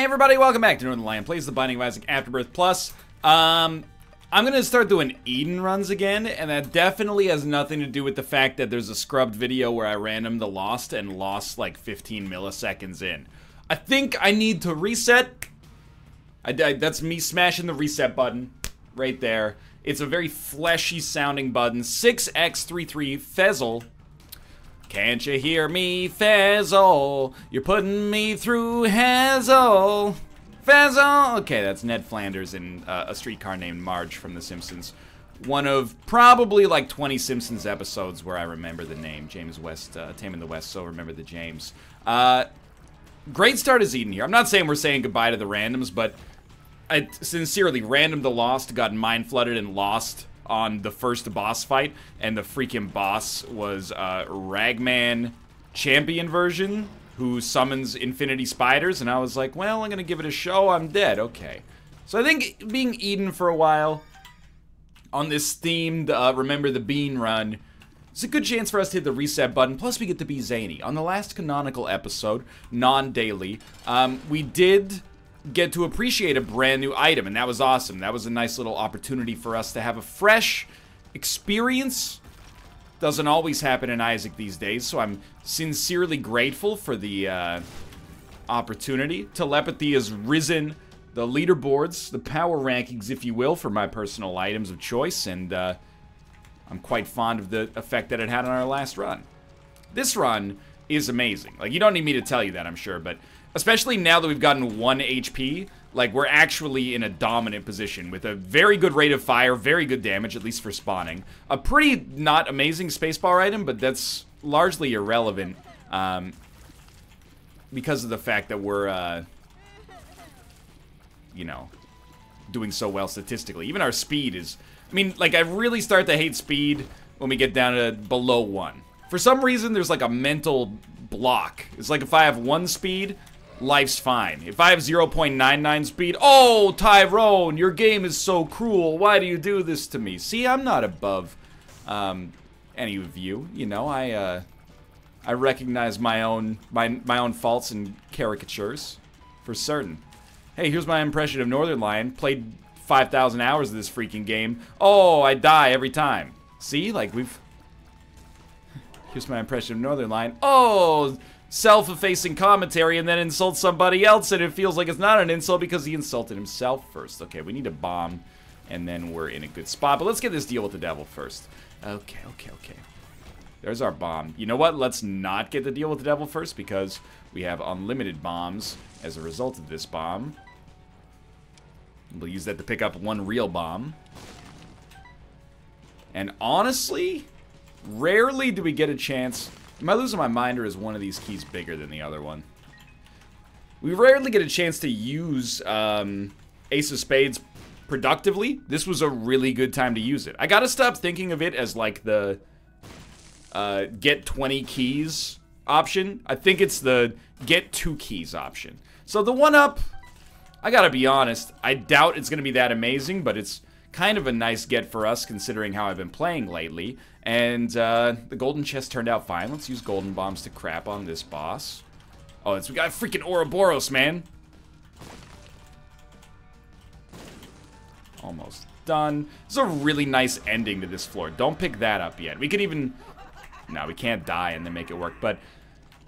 Hey everybody, welcome back to Northernlion Plays the Binding of Isaac Afterbirth Plus. I'm gonna start doing Eden runs again, and that definitely has nothing to do with the fact that there's a scrubbed video where I randomed the Lost and lost like 15 milliseconds in. I think I need to reset. That's me smashing the reset button right there. It's a very fleshy sounding button. 6x33 Fezzle. Can't you hear me, Fezzle? You're putting me through Hazel. Fezzle! Okay, that's Ned Flanders in A Streetcar Named Marge from The Simpsons. One of probably like 20 Simpsons episodes where I remember the name. James West, Tame in the West, so remember the James. Great start as Eden here. I'm not saying we're saying goodbye to the randoms, but I sincerely randomed the Lost, got mind flooded and lost on the first boss fight, and the freaking boss was Ragman champion version who summons infinity spiders, and I was like, well, I'm gonna give it a show. I'm dead. Okay. So I think being Eden for a while on this themed Remember the Bean run, it's a good chance for us to hit the reset button, plus we get to be zany. On the last canonical episode, non-daily, we did get to appreciate a brand new item, and that was awesome. That was a nice little opportunity for us to have a fresh experience. Doesn't always happen in Isaac these days, so I'm sincerely grateful for the opportunity. Telepathy has risen the leaderboards, the power rankings, if you will, for my personal items of choice, and I'm quite fond of the effect that it had on our last run. This run is amazing. Like, you don't need me to tell you that, I'm sure, but especially now that we've gotten 1 HP, like, we're actually in a dominant position with a very good rate of fire, very good damage, at least for spawning. A pretty not amazing spacebar item, but that's largely irrelevant because of the fact that we're, you know, doing so well statistically. Even our speed is, I mean, like, I really start to hate speed when we get down to below 1. For some reason, there's like a mental block. It's like if I have 1 speed, life's fine. If I have 0.99 speed, oh, Tyrone, your game is so cruel. Why do you do this to me? See, I'm not above any of you. You know, I recognize my own faults and caricatures for certain. Hey, here's my impression of Northernlion. Played 5,000 hours of this freaking game. Oh, I die every time. See, like we've. Here's my impression of Northernlion. Oh, self-effacing commentary and then insult somebody else, and it feels like it's not an insult because he insulted himself first. Okay, we need a bomb, and then we're in a good spot. But let's get this deal with the devil first. Okay. There's our bomb. You know what? Let's not get the deal with the devil first because we have unlimited bombs as a result of this bomb. We'll use that to pick up 1 real bomb. And honestly, rarely do we get a chance. Am I losing my mind, or is one of these keys bigger than the other one? We rarely get a chance to use Ace of Spades productively. This was a really good time to use it. I gotta stop thinking of it as like the get 20 keys option. I think it's the get 2 keys option. So the 1-up, I gotta be honest, I doubt it's gonna be that amazing, but it's kind of a nice get for us considering how I've been playing lately. And the golden chest turned out fine. Let's use golden bombs to crap on this boss. Oh, we got freaking Ouroboros, man. Almost done. This is a really nice ending to this floor. Don't pick that up yet. We could even... No, we can't die and then make it work. But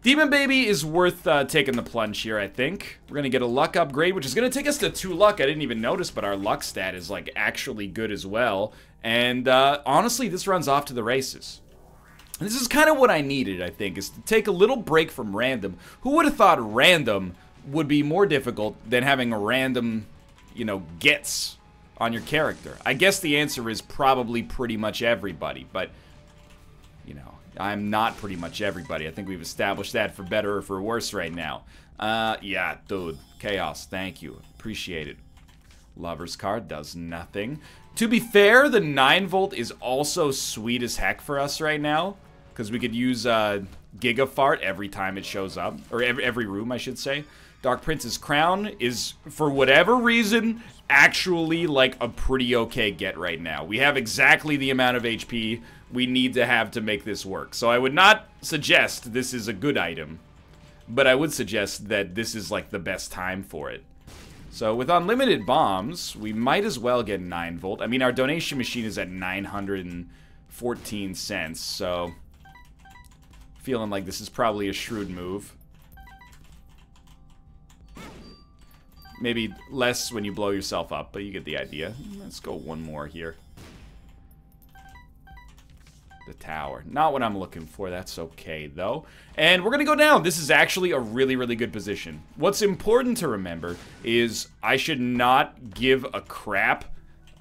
Demon Baby is worth taking the plunge here, I think. We're going to get a luck upgrade, which is going to take us to 2 luck. I didn't even notice, but our luck stat is, like, actually good as well. And, honestly, this runs off to the races. And this is kind of what I needed, I think, is to take a little break from random. Who would have thought random would be more difficult than having a random, you know, gets on your character? I guess the answer is probably pretty much everybody, but, you know, I'm not pretty much everybody. I think we've established that for better or for worse right now. Yeah, dude. Chaos, thank you. Appreciate it. Lover's card does nothing. To be fair, the 9-volt is also sweet as heck for us right now, because we could use Gigafart every time it shows up, or every room, I should say. Dark Prince's Crown is, for whatever reason, actually like a pretty okay get right now. We have exactly the amount of HP we need to have to make this work. So I would not suggest this is a good item. but I would suggest that this is like the best time for it. So with unlimited bombs, we might as well get 9 volt. I mean, our donation machine is at 914 cents, so feeling like this is probably a shrewd move. Maybe less when you blow yourself up, but you get the idea. Let's go one more here. The tower. Not what I'm looking for. That's okay, though. And we're going to go down. This is actually a really, really good position. What's important to remember is I should not give a crap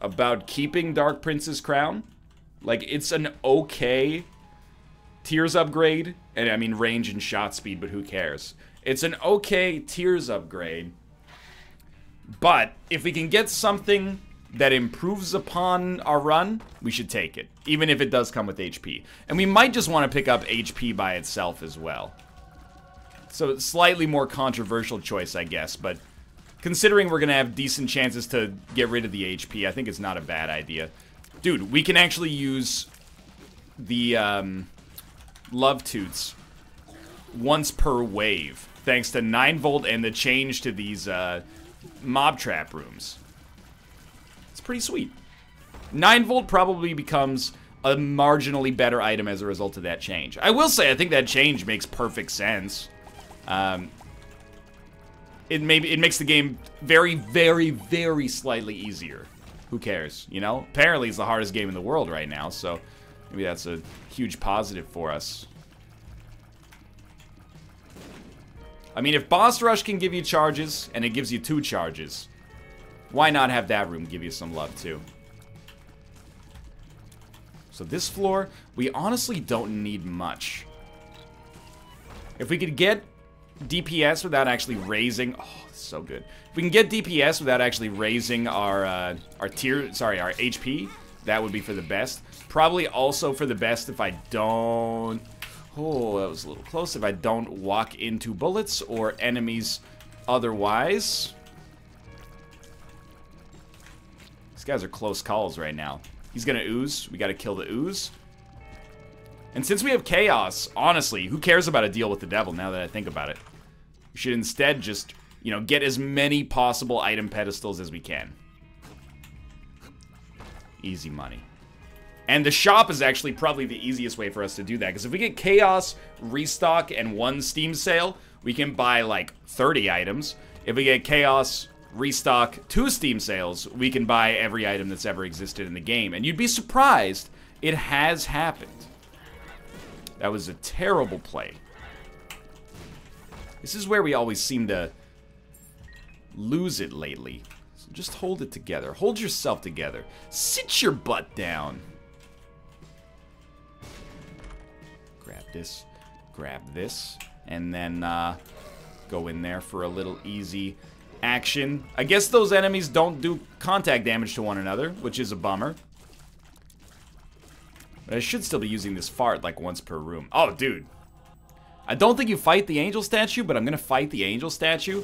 about keeping Dark Prince's crown. Like, it's an okay tiers upgrade. And I mean range and shot speed, but who cares? It's an okay tiers upgrade. But if we can get something that improves upon our run, we should take it, even if it does come with HP. And we might just want to pick up HP by itself as well. So slightly more controversial choice, I guess, but considering we're going to have decent chances to get rid of the HP, I think it's not a bad idea. Dude, we can actually use the Love Toots once per wave, thanks to 9 volt and the change to these mob trap rooms. Pretty sweet. 9 volt probably becomes a marginally better item as a result of that change. I will say I think that change makes perfect sense. It makes the game very, very, very slightly easier. Who cares, you know? Apparently it's the hardest game in the world right now, so maybe that's a huge positive for us. I mean, if Boss Rush can give you charges, and it gives you 2 charges, why not have that room give you some love, too? So this floor, we honestly don't need much. If we could get DPS without actually raising... Oh, this is so good. If we can get DPS without actually raising our HP, that would be for the best. Probably also for the best if I don't... Oh, that was a little close. If I don't walk into bullets or enemies otherwise... These guys are close calls right now. He's gonna ooze. We gotta kill the ooze. And since we have chaos, honestly, who cares about a deal with the devil now that I think about it? We should instead just, you know, get as many possible item pedestals as we can. Easy money. And the shop is actually probably the easiest way for us to do that. Because if we get chaos, restock, and 1 Steam sale, we can buy like 30 items. If we get chaos... restock 2 Steam sales, we can buy every item that's ever existed in the game. And you'd be surprised, it has happened. That was a terrible play. This is where we always seem to lose it lately. So just hold it together. Hold yourself together. Sit your butt down. Grab this, and then go in there for a little easy... action. I guess those enemies don't do contact damage to one another, which is a bummer. But I should still be using this fart like once per room. Oh, dude. I don't think you fight the angel statue, but I'm gonna fight the angel statue.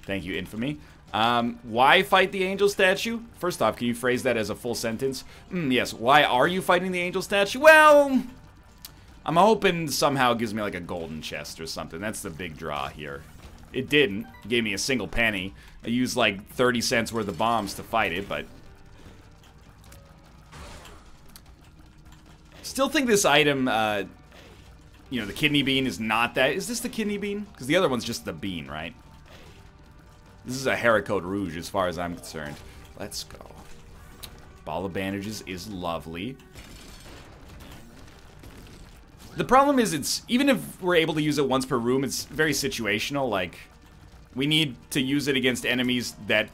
Thank you, Infamy. Why fight the angel statue? First off, can you phrase that as a full sentence? Yes, why are you fighting the angel statue? Well... I'm hoping somehow it gives me like a golden chest or something. That's the big draw here. It didn't. It gave me a single penny. I used like 30 cents worth of bombs to fight it, but... Still think this item, you know, the kidney bean is not that... Is this the kidney bean? Because the other one's just the bean, right? This is a Haricot Rouge as far as I'm concerned. Let's go. Ball of bandages is lovely. The problem is, it's even if we're able to use it once per room, it's very situational. Like, we need to use it against enemies that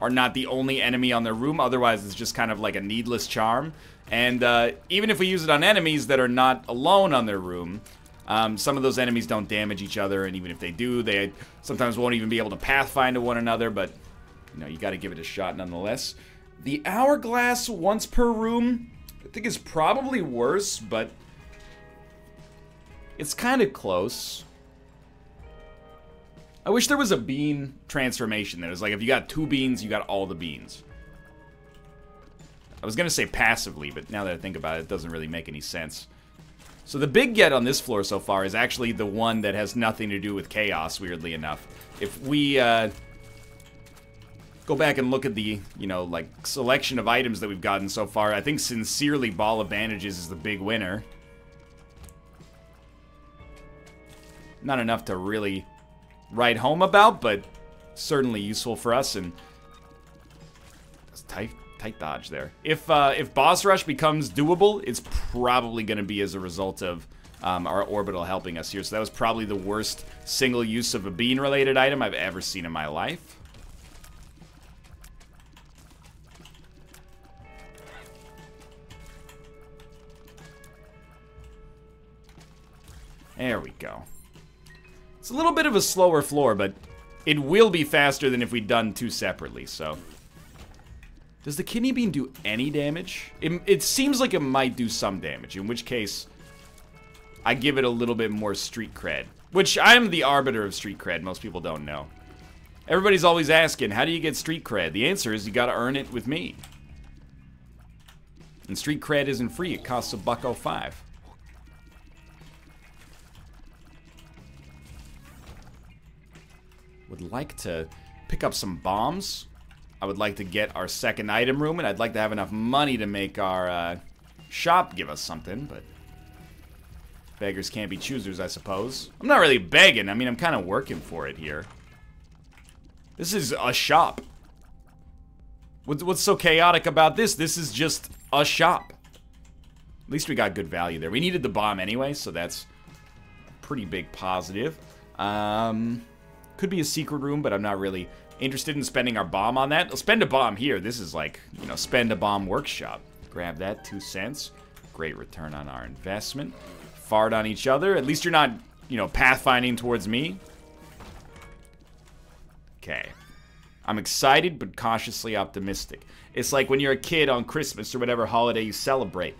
are not the only enemy on their room. Otherwise, it's just kind of like a needless charm. And even if we use it on enemies that are not alone on their room, some of those enemies don't damage each other. And even if they do, they sometimes won't even be able to pathfind to one another. But, you know, you got to give it a shot nonetheless. The hourglass once per room, I think is probably worse, but... it's kind of close. I wish there was a bean transformation that was like, if you got 2 beans, you got all the beans. I was going to say passively, but now that I think about it, it doesn't really make any sense. So the big get on this floor so far is actually the one that has nothing to do with chaos, weirdly enough. If we go back and look at the, you know, like, selection of items that we've gotten so far, I think Sincerely Ball of Bandages is the big winner. Not enough to really write home about, but certainly useful for us, and that's tight dodge there. If boss rush becomes doable, it's probably going to be as a result of our orbital helping us here. So that was probably the worst single use of a bean related item I've ever seen in my life. There we go. It's a little bit of a slower floor, but it will be faster than if we'd done two separately, so. Does the kidney bean do any damage? It seems like it might do some damage, in which case I give it a little bit more street cred. Which, I'm the arbiter of street cred, most people don't know. Everybody's always asking, how do you get street cred? The answer is you gotta earn it with me. And street cred isn't free, it costs $1.05. Would like to pick up some bombs. I would like to get our second item room, and I'd like to have enough money to make our shop give us something, but beggars can't be choosers, I suppose. I'm not really begging. I mean, I'm kind of working for it here. This is a shop. What's so chaotic about this? This is just a shop. At least we got good value there. We needed the bomb anyway, so that's a pretty big positive. Could be a secret room, but I'm not really interested in spending our bomb on that. I'll spend a bomb here. This is like, you know, spend a bomb workshop. Grab that, 2 cents. Great return on our investment. Fart on each other. At least you're not, you know, pathfinding towards me. Okay. I'm excited, but cautiously optimistic. It's like when you're a kid on Christmas or whatever holiday you celebrate.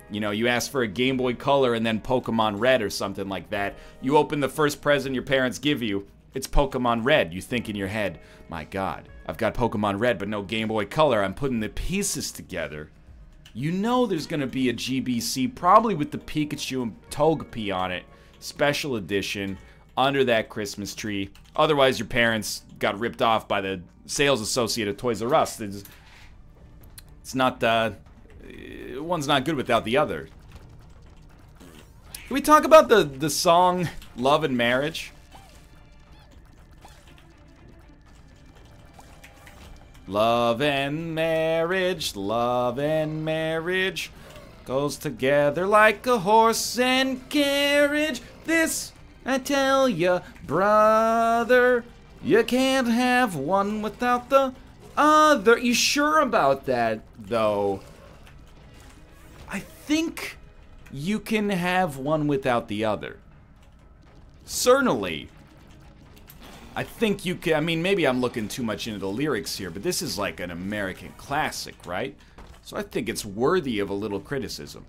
You know, you ask for a Game Boy Color and then Pokemon Red or something like that. You open the first present your parents give you. It's Pokemon Red. You think in your head, my God, I've got Pokemon Red but no Game Boy Color. I'm putting the pieces together. You know there's going to be a GBC, probably with the Pikachu and Togepi on it. Special edition, under that Christmas tree. Otherwise, your parents got ripped off by the sales associate at Toys R Us. It's not, one's not good without the other. Can we talk about the song Love and Marriage? Love and marriage goes together like a horse and carriage. This, I tell ya, brother, you can't have one without the other. You sure about that, though? I think you can have one without the other. Certainly. I think you can, I mean, maybe I'm looking too much into the lyrics here, but this is like an American classic, right? So I think it's worthy of a little criticism.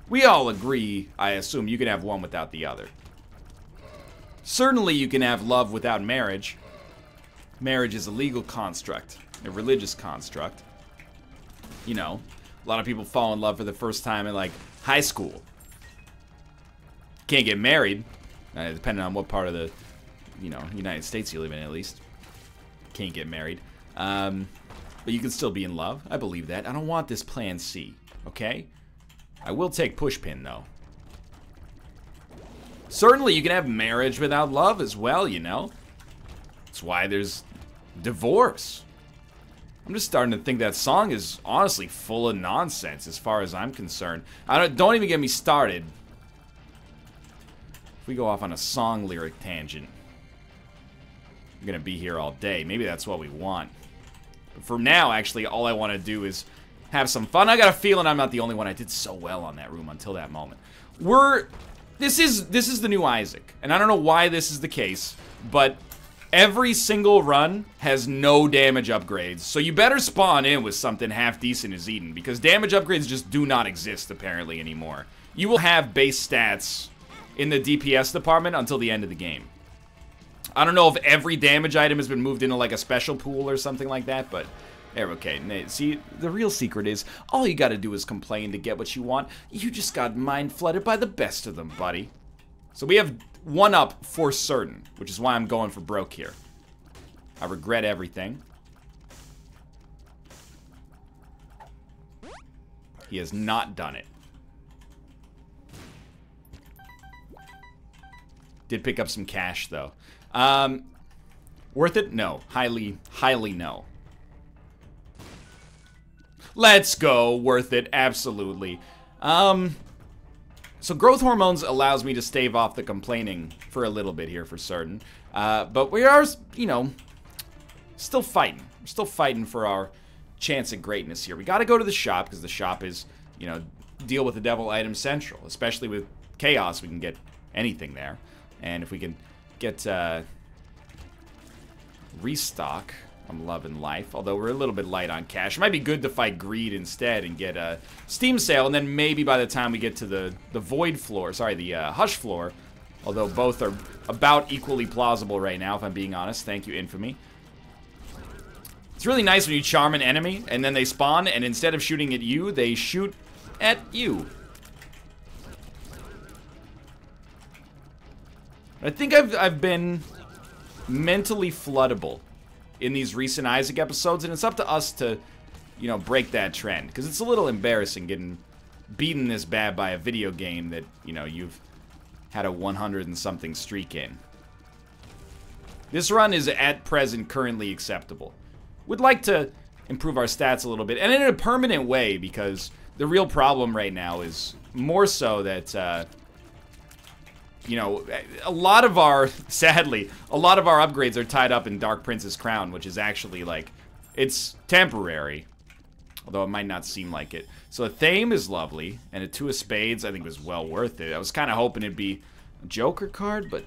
We all agree, I assume, you can have one without the other. Certainly you can have love without marriage. Marriage is a legal construct, a religious construct. You know, a lot of people fall in love for the first time in, like, high school. Can't get married, depending on what part of the, you know, United States you live in, at least. Can't get married. But you can still be in love. I believe that. I don't want this plan C, okay? I will take pushpin, though. Certainly, you can have marriage without love as well, you know? That's why there's divorce. I'm just starting to think that song is honestly full of nonsense as far as I'm concerned. Don't even get me started. If we go off on a song lyric tangent, I'm gonna be here all day. Maybe that's what we want. But for now, actually, all I want to do is have some fun. I got a feeling I'm not the only one. I did so well on that room until that moment. This is the new Isaac, and I don't know why this is the case, but every single run has no damage upgrades. So you better spawn in with something half decent as Eden, because damage upgrades just do not exist apparently anymore. You will have base stats in the DPS department until the end of the game. I don't know if every damage item has been moved into like a special pool or something like that, but There, okay. See, the real secret is, all you gotta do is complain to get what you want. You just got mind flooded by the best of them, buddy. So we have one up for certain, which is why I'm going for broke here. I regret everything. He has not done it. Did pick up some cash, though. Worth it? No. Highly, highly no. Let's go. Worth it. Absolutely. So growth hormones allows me to stave off the complaining for a little bit here for certain. But we are, you know, still fighting. We're still fighting for our chance at greatness here. We got to go to the shop because the shop is, you know, deal with the devil item central. Especially with chaos, we can get anything there. And if we can get restock, I'm loving life. Although we're a little bit light on cash. It might be good to fight greed instead and get a steam sale. And then maybe by the time we get to the void floor, sorry, the hush floor. Although both are about equally plausible right now, if I'm being honest. Thank you, Infamy. It's really nice when you charm an enemy and then they spawn, and instead of shooting at you, they shoot at you. I think I've been mentally floodable in these recent Isaac episodes, and it's up to us to, you know, break that trend. Because it's a little embarrassing getting beaten this bad by a video game that, you know, you've had a 100 and something streak in. This run is at present currently acceptable. Would like to improve our stats a little bit, and in a permanent way, because the real problem right now is more so that, you know, a lot of our, sadly, a lot of our upgrades are tied up in Dark Prince's Crown, which is actually, like, it's temporary. Although it might not seem like it. So a Thame is lovely, and a Two of Spades I think was well worth it. I was kind of hoping it'd be a Joker card, but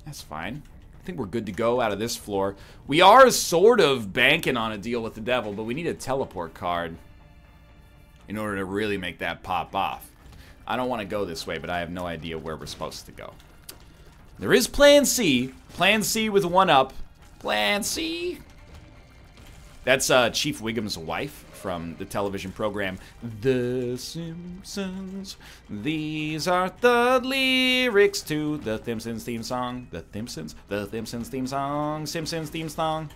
that's fine. I think we're good to go out of this floor. We are sort of banking on a deal with the devil, but we need a teleport card in order to really make that pop off. I don't want to go this way, but I have no idea where we're supposed to go. There is Plan C. Plan C with one up. Plan C. That's Chief Wiggum's wife from the television program The Simpsons. These are the lyrics to the Simpsons theme song. The Simpsons theme song. Simpsons theme song.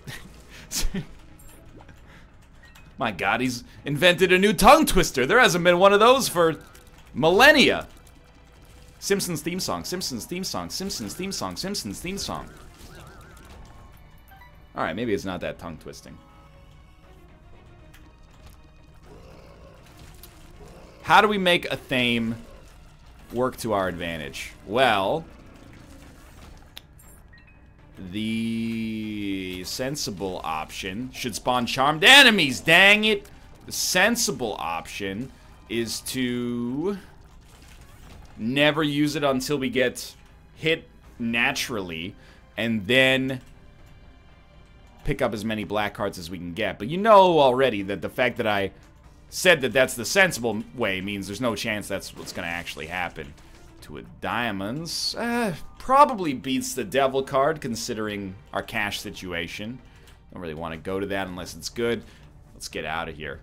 My God, he's invented a new tongue twister. There hasn't been one of those for millennia. Simpsons theme song, Simpsons theme song, Simpsons theme song, Simpsons theme song. Alright, maybe it's not that tongue twisting. How do we make a Thame work to our advantage? Well, the sensible option should spawn charmed enemies, dang it! The sensible option is to never use it until we get hit naturally, and then pick up as many black cards as we can get. But you know already that the fact that I said that that's the sensible way means there's no chance that's what's going to actually happen. Two of Diamonds probably beats the Devil card considering our cash situation. Don't really want to go to that unless it's good. Let's get out of here.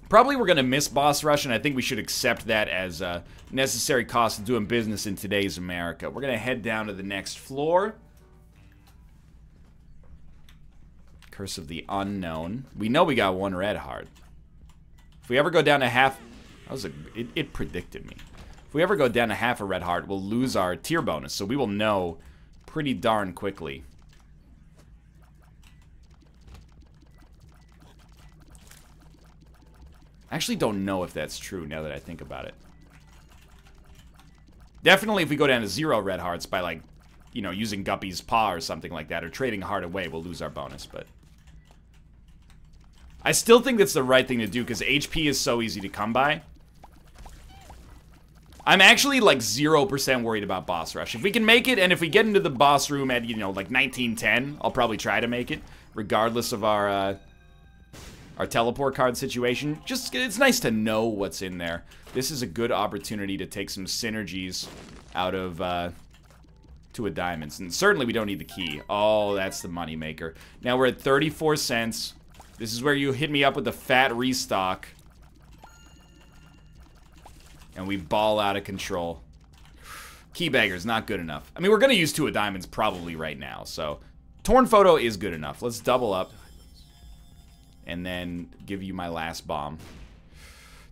Probably we're going to miss boss rush, and I think we should accept that as a necessary cost of doing business in today's America. We're going to head down to the next floor. Curse of the Unknown. We know we got one red heart. If we ever go down to half... That was it predicted me. If we ever go down to half a red heart, we'll lose our tier bonus, so we will know pretty darn quickly. I actually don't know if that's true now that I think about it. Definitely if we go down to 0 red hearts by, like, you know, using Guppy's Paw or something like that, or trading a heart away, we'll lose our bonus, but... I still think that's the right thing to do, because HP is so easy to come by. I'm actually, like, 0% worried about boss rush. If we can make it, and if we get into the boss room at, you know, like, 1910, I'll probably try to make it, regardless of our teleport card situation. Just, it's nice to know what's in there. This is a good opportunity to take some synergies out of, Two of Diamonds. And certainly we don't need the key. Oh, that's the moneymaker. Now we're at 34 cents. This is where you hit me up with the fat restock. And we ball out of control. Keybagger's not good enough. I mean, we're going to use 2 of diamonds probably right now, so... Torn Photo is good enough. Let's double up. And then give you my last bomb.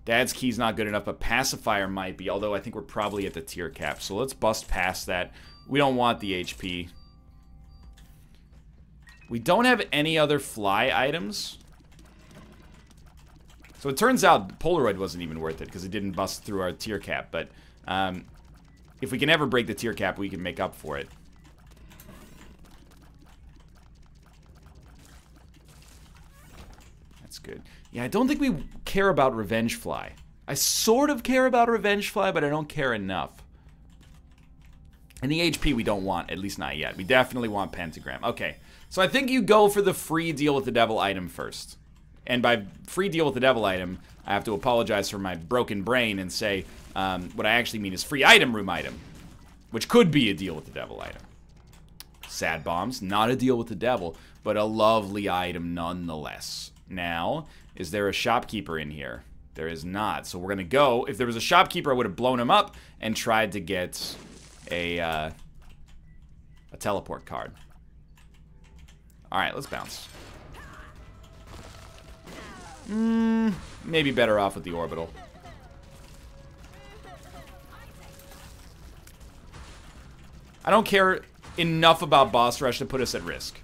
Dad's Key's not good enough, but Pacifier might be, although I think we're probably at the tier cap. So let's bust past that. We don't want the HP. We don't have any other fly items. So it turns out Polaroid wasn't even worth it because it didn't bust through our tier cap. But if we can ever break the tier cap, we can make up for it. That's good. Yeah, I don't think we care about Revenge Fly. I sort of care about Revenge Fly, but I don't care enough. And the HP we don't want, at least not yet. We definitely want Pentagram. Okay, so I think you go for the free Deal with the Devil item first. And by free Deal with the Devil item, I have to apologize for my broken brain and say what I actually mean is free item room item, which could be a Deal with the Devil item. Sad Bombs, not a Deal with the Devil, but a lovely item nonetheless. Now, is there a shopkeeper in here? There is not. So we're going to go. If there was a shopkeeper, I would have blown him up and tried to get a teleport card. All right, let's bounce. Maybe better off with the orbital. I don't care enough about boss rush to put us at risk.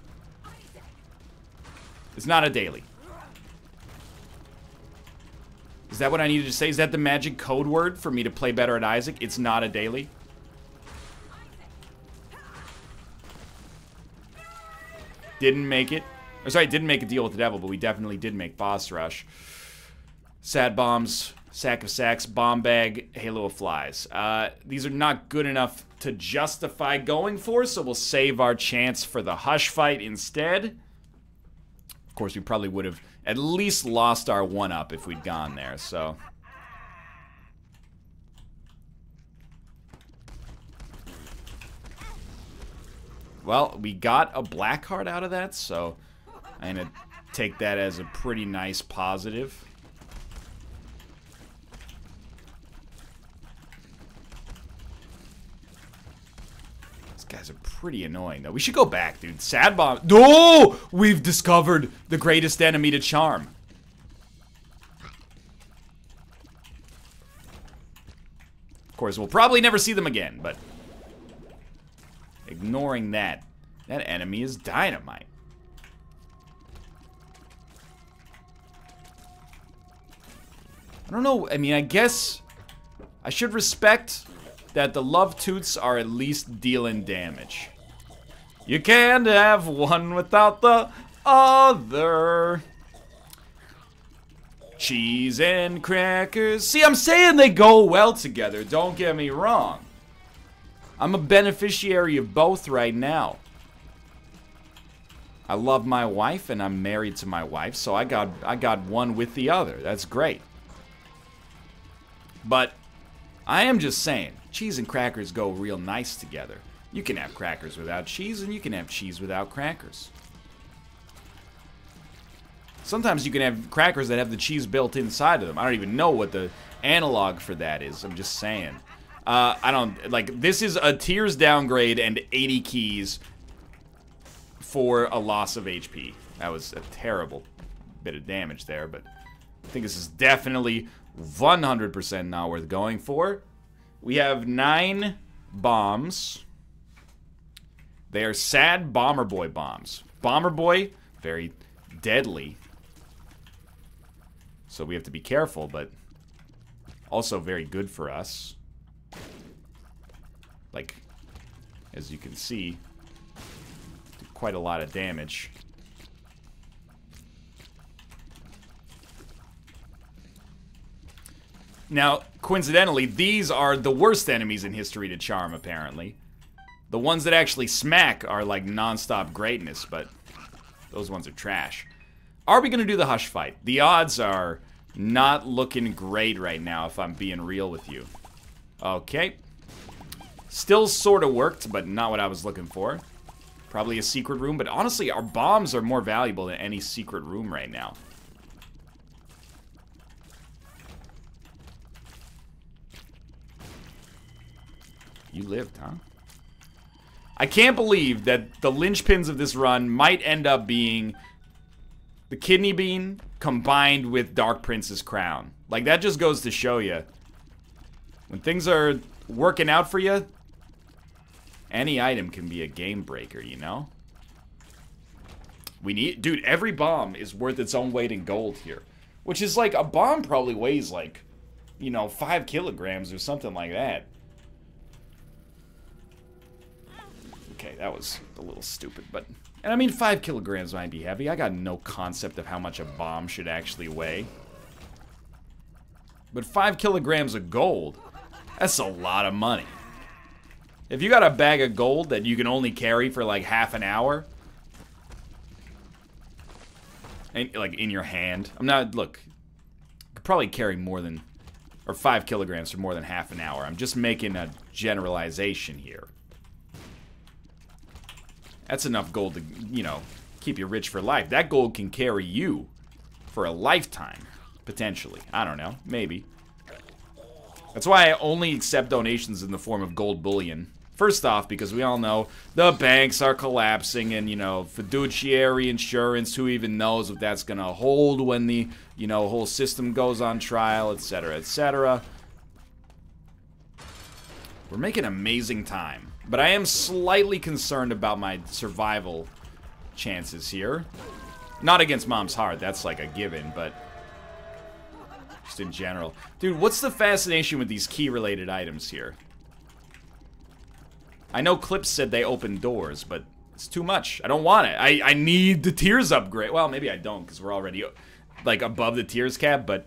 It's not a daily. Is that what I needed to say? Is that the magic code word for me to play better at Isaac? It's not a daily? Didn't make it. Or sorry, didn't make a deal with the devil, but we definitely did make boss rush. Sad Bombs, Sack of Sacks, Bomb Bag, Halo of Flies. These are not good enough to justify going for, so we'll save our chance for the Hush fight instead. Of course, we probably would have at least lost our 1-up if we'd gone there, so... Well, we got a black card out of that, so I'm going to take that as a pretty nice positive. These guys are pretty annoying, though. We should go back, dude. Sad Bomb. No! We've discovered the greatest enemy to charm. Of course, we'll probably never see them again, but... ignoring that, that enemy is dynamite. I don't know, I mean, I guess I should respect that the Love Toots are at least dealing damage. You can't have one without the other. Cheese and crackers. See, I'm saying they go well together, don't get me wrong. I'm a beneficiary of both right now. I love my wife and I'm married to my wife, so I got one with the other. That's great. But I am just saying, cheese and crackers go real nice together. You can have crackers without cheese and you can have cheese without crackers. Sometimes you can have crackers that have the cheese built inside of them. I don't even know what the analog for that is. I'm just saying. I don't, like, this is a tears downgrade and 80 keys for a loss of HP. That was a terrible bit of damage there, but I think this is definitely 100% not worth going for. We have 9 bombs. They are sad Bomber Boy bombs. Bomber Boy, very deadly. So we have to be careful, but also very good for us. Like, as you can see, do quite a lot of damage. Now, coincidentally, these are the worst enemies in history to charm, apparently. The ones that actually smack are like non-stop greatness, but those ones are trash. Are we going to do the Hush fight? The odds are not looking great right now, if I'm being real with you. Okay. Still sort of worked, but not what I was looking for. Probably a secret room, but honestly, our bombs are more valuable than any secret room right now. You lived, huh? I can't believe that the linchpins of this run might end up being the kidney bean combined with Dark Prince's crown. Like, that just goes to show you. When things are working out for you, any item can be a game breaker, you know? We need... Dude, every bomb is worth its own weight in gold here. Which is like, a bomb probably weighs like, you know, 5 kilograms or something like that. Okay, that was a little stupid, but... And I mean, 5 kilograms might be heavy. I got no concept of how much a bomb should actually weigh. But 5 kilograms of gold, that's a lot of money. If you got a bag of gold that you can only carry for like half an hour... And, like, in your hand. I'm not... Look, you could probably carry more than... Or 5 kilograms for more than half an hour. I'm just making a generalization here. That's enough gold to, you know, keep you rich for life. That gold can carry you for a lifetime, potentially. I don't know, maybe. That's why I only accept donations in the form of gold bullion. First off, because we all know the banks are collapsing and, you know, fiduciary insurance, who even knows if that's going to hold when the, you know, whole system goes on trial, etc., etc. We're making amazing time. But I am slightly concerned about my survival chances here. Not against Mom's Heart, that's like a given, but just in general. Dude, what's the fascination with these key-related items here? I know Clips said they open doors, but it's too much. I don't want it. I need the tiers upgrade. Well, maybe I don't, because we're already, like, above the tiers cap, but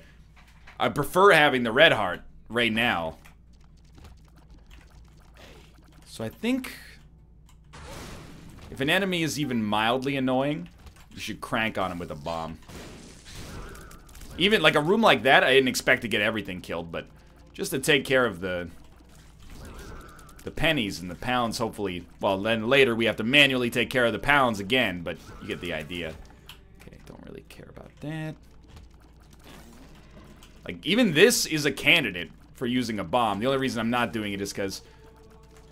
I prefer having the red heart right now. So I think if an enemy is even mildly annoying, you should crank on him with a bomb. Even, like, a room like that, I didn't expect to get everything killed, but just to take care of the pennies and the pounds, hopefully. Well, then later we have to manually take care of the pounds again, but you get the idea. Okay, don't really care about that. Like, even this is a candidate for using a bomb. The only reason I'm not doing it is because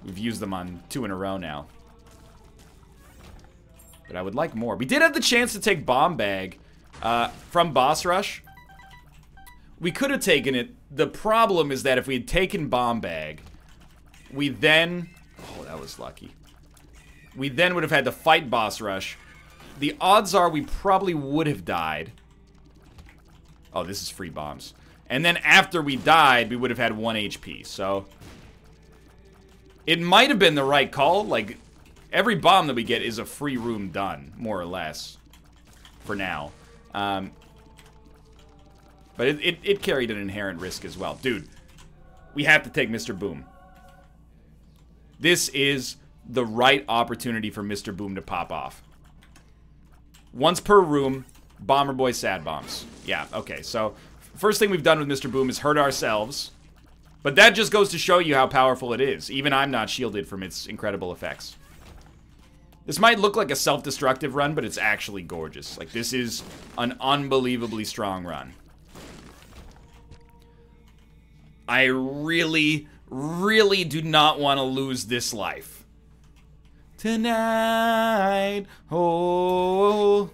we've used them on 2 in a row now. But I would like more. We did have the chance to take Bomb Bag from Boss Rush. We could have taken it. The problem is that if we had taken Bomb Bag, we then... Oh, that was lucky. We then would have had to fight Boss Rush. The odds are we probably would have died. Oh, this is free bombs. And then after we died, we would have had 1 HP. So it might have been the right call. Like, every bomb that we get is a free room done, more or less. For now. But it carried an inherent risk as well. Dude, we have to take Mr. Boom. This is the right opportunity for Mr. Boom to pop off. Once per room, Bomber Boy sad bombs. Yeah, okay, so first thing we've done with Mr. Boom is hurt ourselves. But that just goes to show you how powerful it is. Even I'm not shielded from its incredible effects. This might look like a self-destructive run, but it's actually gorgeous. Like, this is an unbelievably strong run. I really, really do not want to lose this life. Tonight, oh.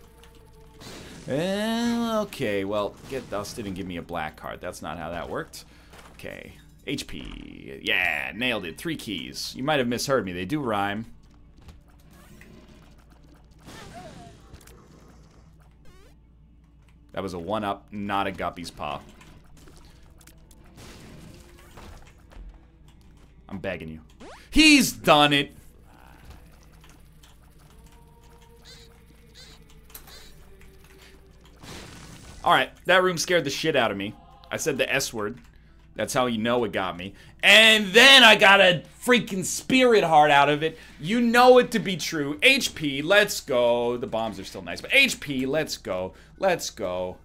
Okay, well, get dusted and give me a black card. That's not how that worked. Okay, HP. Yeah, nailed it. 3 keys. You might have misheard me. They do rhyme. That was a 1-up, not a Guppy's Paw. I'm begging you. He's done it! Alright, that room scared the shit out of me. I said the S word. That's how you know it got me. And then I got a freaking spirit heart out of it. You know it to be true. HP, let's go. The bombs are still nice, but HP, let's go. Let's go.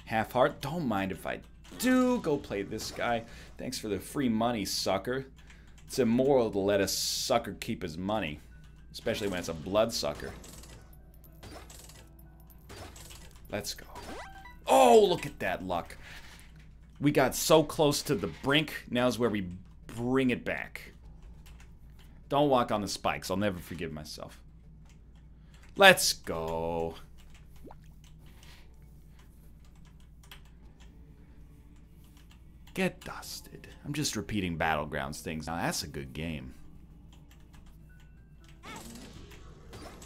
Half heart, don't mind if I do. Go play this guy. Thanks for the free money, sucker. It's immoral to let a sucker keep his money. Especially when it's a bloodsucker. Let's go. Oh, look at that luck. We got so close to the brink. Now's where we bring it back. Don't walk on the spikes. I'll never forgive myself. Let's go. Get dusted. I'm just repeating Battlegrounds things. Now, that's a good game.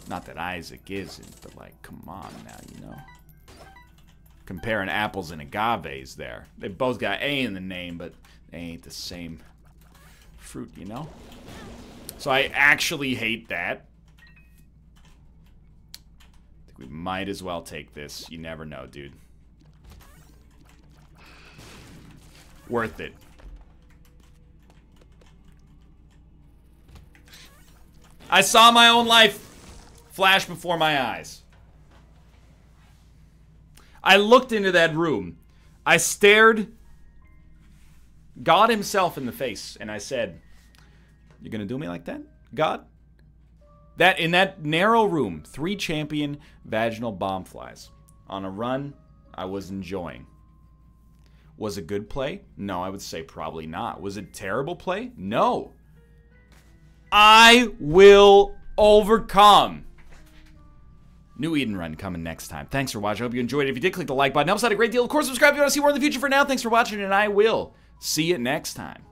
Not that Isaac isn't, but like, come on now, you know? Comparing apples and agaves there. They both got A in the name, but they ain't the same fruit, you know? So I actually hate that. I think we might as well take this. You never know, dude. Worth it. I saw my own life flash before my eyes. I looked into that room. I stared God himself in the face, and I said, "You're gonna do me like that, God?" That in that narrow room, 3 champion vaginal bomb flies on a run I was enjoying. Was it good play? No, I would say probably not. Was it terrible play? No. I will overcome. New Eden Run coming next time. Thanks for watching. I hope you enjoyed it. If you did, click the like button. Helps out a great deal. Of course, subscribe if you want to see more in the future. For now, thanks for watching, and I will see you next time.